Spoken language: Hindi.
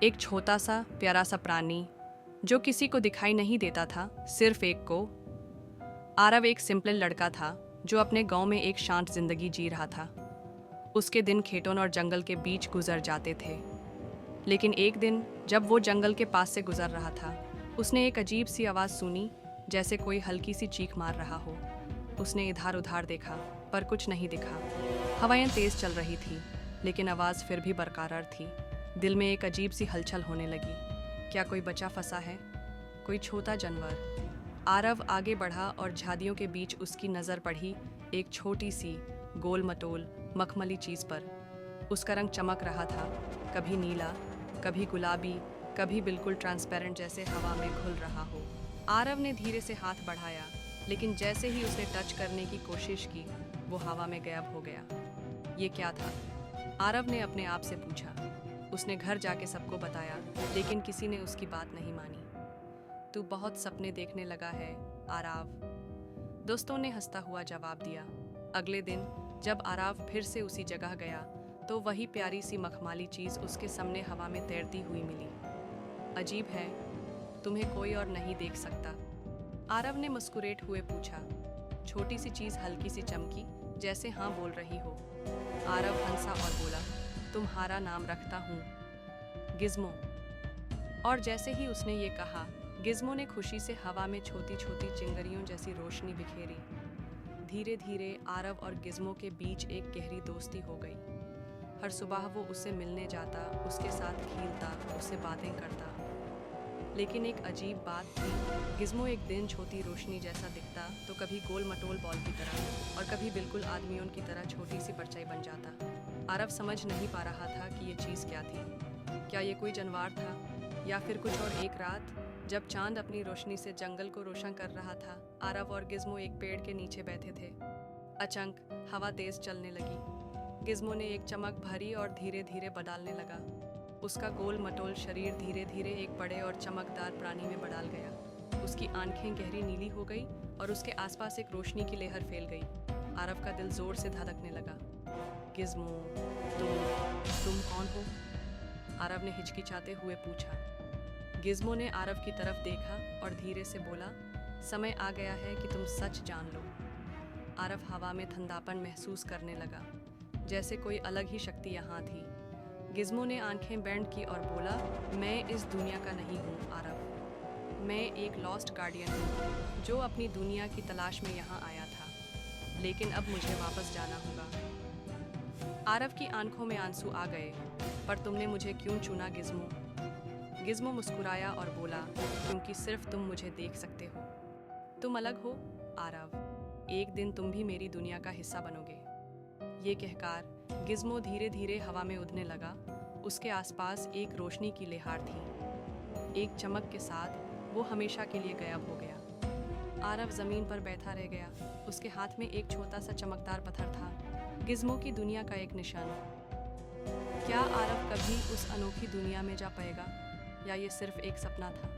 एक छोटा सा प्यारा सा प्राणी जो किसी को दिखाई नहीं देता था, सिर्फ एक को। आरव एक सिंपल लड़का था जो अपने गांव में एक शांत जिंदगी जी रहा था। उसके दिन खेतों और जंगल के बीच गुजर जाते थे। लेकिन एक दिन जब वो जंगल के पास से गुजर रहा था, उसने एक अजीब सी आवाज़ सुनी, जैसे कोई हल्की सी चीख मार रहा हो। उसने इधर उधर देखा पर कुछ नहीं दिखा। हवाएं तेज चल रही थी लेकिन आवाज़ फिर भी बरकरार थी। दिल में एक अजीब सी हलचल होने लगी। क्या कोई बचा फंसा है, कोई छोटा जानवर? आरव आगे बढ़ा और झाड़ियों के बीच उसकी नज़र पड़ी एक छोटी सी गोल मटोल मखमली चीज़ पर। उसका रंग चमक रहा था, कभी नीला, कभी गुलाबी, कभी बिल्कुल ट्रांसपेरेंट, जैसे हवा में घुल रहा हो। आरव ने धीरे से हाथ बढ़ाया, लेकिन जैसे ही उसने टच करने की कोशिश की, वो हवा में गायब हो गया। ये क्या था? आरव ने अपने आप से पूछा। उसने घर जाके सबको बताया, लेकिन किसी ने उसकी बात नहीं मानी। तू बहुत सपने देखने लगा है, आरव, दोस्तों ने हंसता हुआ जवाब दिया। अगले दिन जब आरव फिर से उसी जगह गया, तो वही प्यारी सी मखमली चीज़ उसके सामने हवा में तैरती हुई मिली। अजीब है, तुम्हें कोई और नहीं देख सकता? आरव ने मुस्कुराते हुए पूछा। छोटी सी चीज़ हल्की सी चमकी, जैसे हाँ बोल रही हो। आरव हंसा और बोला, तुम्हारा नाम रखता हूँ, गिज़्मो। और जैसे ही उसने ये कहा, गिज़्मो ने खुशी से हवा में छोटी छोटी चिंगारियों जैसी रोशनी बिखेरी। धीरे धीरे आरव और गिज़्मो के बीच एक गहरी दोस्ती हो गई। हर सुबह वो उससे मिलने जाता, उसके साथ खेलता, उससे बातें करता। लेकिन एक अजीब बात थी, गिज़्मो एक दिन छोटी रोशनी जैसा दिखता, तो कभी गोल मटोल बॉल की तरह और कभी बिल्कुल आदमियों की तरह छोटी सी परछाई बन जाता। आरव समझ नहीं पा रहा था कि ये चीज़ क्या थी। क्या ये कोई जानवर था या फिर कुछ और? एक रात जब चांद अपनी रोशनी से जंगल को रोशन कर रहा था, आरव और गिज़्मो एक पेड़ के नीचे बैठे थे। अचानक हवा तेज चलने लगी। गिज़्मो ने एक चमक भरी और धीरे धीरे बदलने लगा। उसका गोल मटोल शरीर धीरे धीरे एक बड़े और चमकदार प्राणी में बदल गया। उसकी आंखें गहरी नीली हो गई और उसके आसपास एक रोशनी की लहर फैल गई। आरव का दिल जोर से धड़कने लगा। गिज़्मो, तुम कौन हो? आरव ने हिचकिचाते हुए पूछा। गिज़्मो ने आरव की तरफ देखा और धीरे से बोला, समय आ गया है कि तुम सच जान लो। आरव हवा में ठंडापन महसूस करने लगा, जैसे कोई अलग ही शक्ति यहाँ थी। गिज़्मो ने आंखें बंद की और बोला, मैं इस दुनिया का नहीं हूँ आरव। मैं एक लॉस्ट गार्डियन हूँ जो अपनी दुनिया की तलाश में यहाँ आया था, लेकिन अब मुझे वापस जाना होगा। आरव की आंखों में आंसू आ गए। पर तुमने मुझे क्यों चुना गिज़्मो? गिज़्मो मुस्कुराया और बोला, क्योंकि सिर्फ तुम मुझे देख सकते हो। तुम अलग हो आरव, एक दिन तुम भी मेरी दुनिया का हिस्सा बनोगे। ये कहकर गिज़्मो धीरे धीरे हवा में उड़ने लगा। उसके आसपास एक रोशनी की लहर थी। एक चमक के साथ वो हमेशा के लिए गायब हो गया। आरव ज़मीन पर बैठा रह गया। उसके हाथ में एक छोटा सा चमकदार पत्थर था, गिज़्मो की दुनिया का एक निशान। क्या आरव कभी उस अनोखी दुनिया में जा पाएगा, या ये सिर्फ एक सपना था?